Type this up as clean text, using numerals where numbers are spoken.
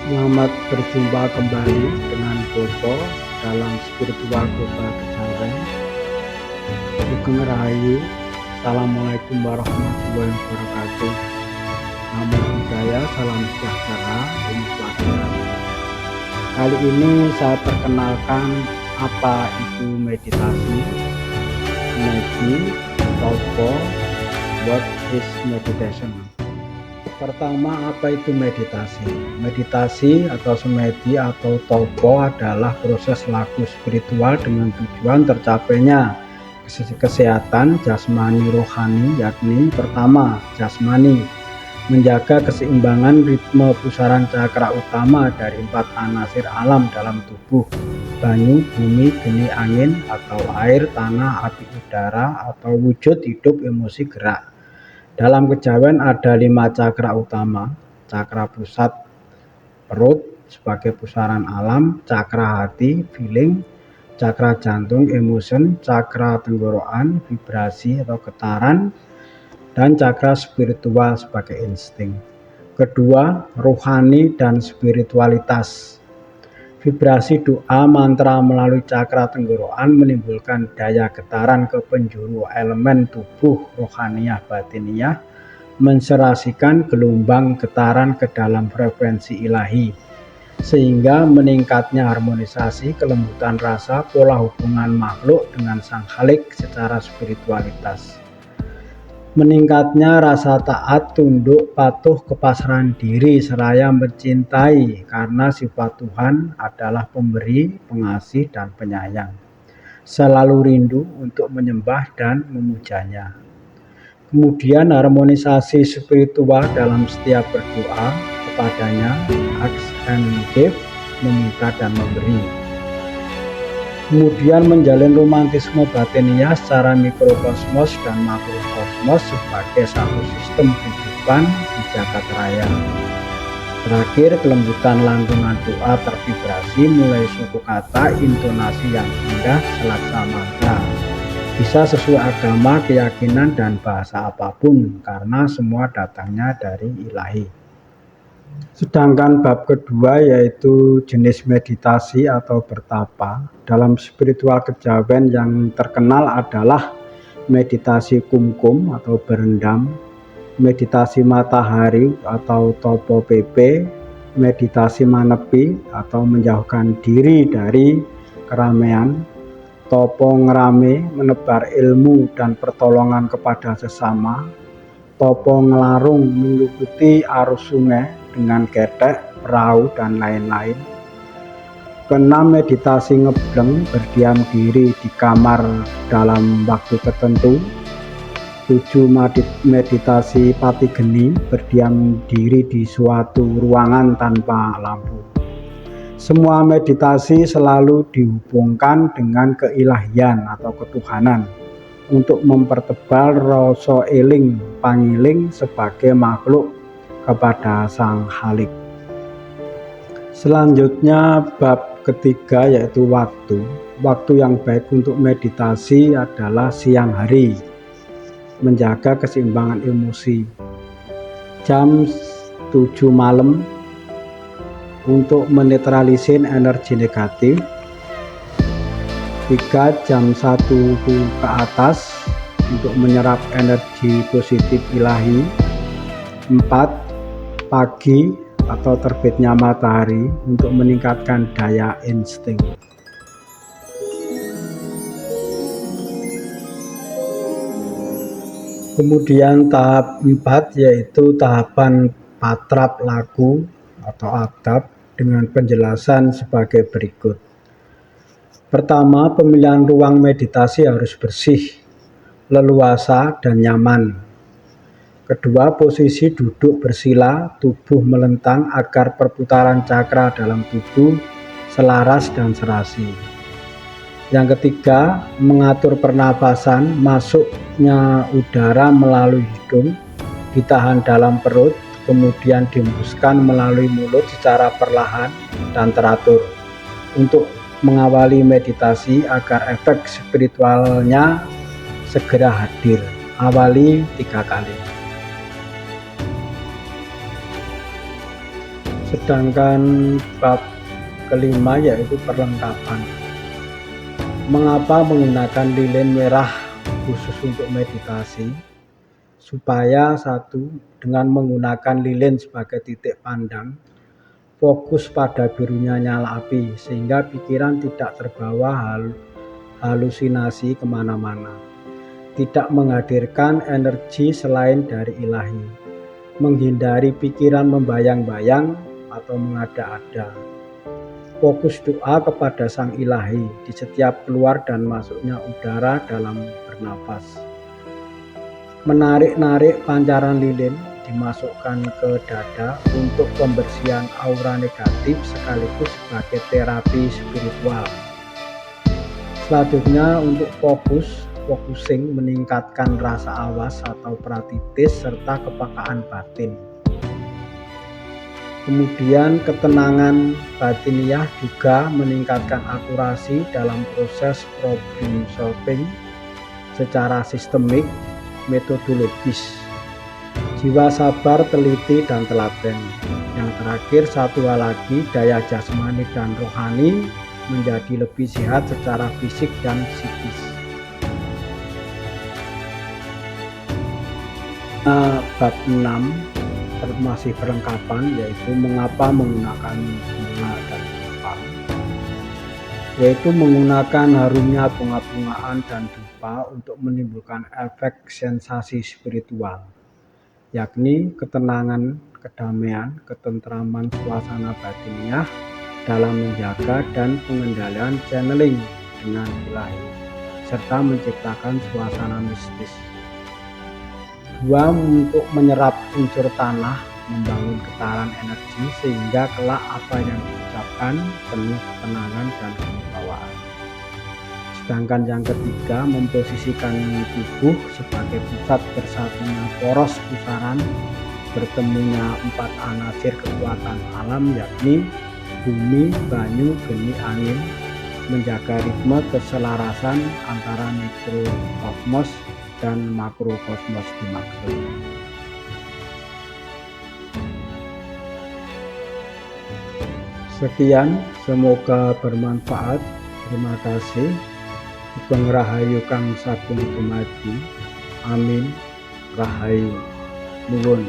Selamat berjumpa kembali dengan Bopo dalam Spiritual Global Kejawen. Sugeng Rahayu. Assalamualaikum warahmatullahi wabarakatuh. Namo Buddhaya, salam sejahtera, Om Swastiastu. Kali ini saya perkenalkan apa itu meditasi, medi, topo, what is meditation. Pertama, apa itu meditasi? Meditasi atau semedi atau topo adalah proses laku spiritual dengan tujuan tercapainya kesehatan jasmani rohani, yakni pertama, jasmani, menjaga keseimbangan ritme pusaran cakra utama dari 4 anasir alam dalam tubuh, banyu, bumi, geni, angin atau air, tanah, api, udara, atau wujud hidup, emosi, gerak. Dalam kejawen ada 5 cakra utama: cakra pusat perut sebagai pusaran alam, cakra hati feeling, cakra jantung emotion, cakra tenggorokan vibrasi atau getaran, dan cakra spiritual sebagai insting. Kedua, rohani dan spiritualitas. Vibrasi doa mantra melalui cakra tenggorokan menimbulkan daya getaran ke penjuru elemen tubuh rohaniyah batiniyah, menserasikan gelombang getaran ke dalam frekuensi ilahi, sehingga meningkatnya harmonisasi kelembutan rasa pola hubungan makhluk dengan sang khalik secara spiritualitas. Meningkatnya rasa taat, tunduk, patuh, kepasrahan diri, seraya mencintai, karena sifat Tuhan adalah pemberi, pengasih, dan penyayang. Selalu rindu untuk menyembah dan memujanya. Kemudian harmonisasi spiritual dalam setiap berdoa kepadanya, ask and give, meminta dan memberi. Kemudian menjalin romantisme batiniyah secara mikrokosmos dan makrokosmos sebagai satu sistem kehidupan di jagat raya. Terakhir, kelembutan lantunan doa tervibrasi mulai suku kata, intonasi yang indah, selaksa mantra. Bisa sesuai agama, keyakinan, dan bahasa apapun, karena semua datangnya dari ilahi. Sedangkan bab kedua yaitu jenis meditasi atau bertapa. Dalam spiritual kejawen yang terkenal adalah meditasi kumkum atau berendam, meditasi matahari atau topo pp, meditasi manepi atau menjauhkan diri dari keramaian, topo ngerame menebar ilmu dan pertolongan kepada sesama, topo ngelarung mengikuti arus sungai dengan ketek, perahu, dan lain-lain. Keenam, meditasi ngebleng, berdiam diri di kamar dalam waktu tertentu. 7, meditasi pati geni, berdiam diri di suatu ruangan tanpa lampu. Semua meditasi selalu dihubungkan dengan keilahian atau ketuhanan untuk mempertebal rasa eling pangiling sebagai makhluk kepada sang khalik. Selanjutnya bab ketiga yaitu waktu. Waktu yang baik untuk meditasi adalah siang hari, menjaga keseimbangan emosi. Jam 7 malam untuk menetralisir energi negatif. 3, jam 1 ke atas untuk menyerap energi positif ilahi. 4, pagi atau terbitnya matahari untuk meningkatkan daya insting. Kemudian tahap 4 yaitu tahapan patrap laku atau adab dengan penjelasan sebagai berikut. Pertama, pemilihan ruang meditasi harus bersih, leluasa, dan nyaman. Kedua, posisi duduk bersila, tubuh melentang agar perputaran cakra dalam tubuh selaras dan serasi. Yang ketiga, mengatur pernapasan, masuknya udara melalui hidung, ditahan dalam perut, kemudian dihembuskan melalui mulut secara perlahan dan teratur untuk mengawali meditasi agar efek spiritualnya segera hadir. Awali 3 kali. Sedangkan bab kelima yaitu perlengkapan. Mengapa menggunakan lilin merah khusus untuk meditasi? Supaya satu, dengan menggunakan lilin sebagai titik pandang, fokus pada birunya nyala api sehingga pikiran tidak terbawa halusinasi kemana-mana, tidak menghadirkan energi selain dari ilahi, menghindari pikiran membayang-bayang atau mengada-ada. Fokus doa kepada Sang Ilahi di setiap keluar dan masuknya udara dalam bernafas. Menarik-narik pancaran lilin dimasukkan ke dada untuk pembersihan aura negatif sekaligus sebagai terapi spiritual. Selanjutnya untuk focusing meningkatkan rasa awas atau pratitis serta kepekaan batin. Kemudian ketenangan batiniah juga meningkatkan akurasi dalam proses problem solving secara sistemik, metodologis. Jiwa sabar, teliti, dan telaten. Yang terakhir satu hal lagi, daya jasmani dan rohani menjadi lebih sehat secara fisik dan psikis. Bab 6 masih perlengkapan, yaitu mengapa menggunakan bunga dan dupa, yaitu menggunakan harumnya bunga-bungaan dan dupa untuk menimbulkan efek sensasi spiritual, yakni ketenangan, kedamaian, ketentraman suasana batiniah dalam menjaga dan pengendalian channeling dengan ilahi, serta menciptakan suasana mistis. 2. Untuk menyerap unsur tanah, membangun getaran energi sehingga kelak apa yang diucapkan penuh ketenangan dan kewibawaan. Sedangkan yang ketiga, memposisikan tubuh sebagai pusat bersatunya poros pusaran bertemunya 4 anasir kekuatan alam, yakni bumi, banyu, geni, angin, menjaga ritme keselarasan antara mikrokosmos dan makrokosmos dimaksud. Sekian, semoga bermanfaat. Terima kasih. Sugeng Rahayu Kang Sagung Dumadi. Amin. Rahayu. Nuwun.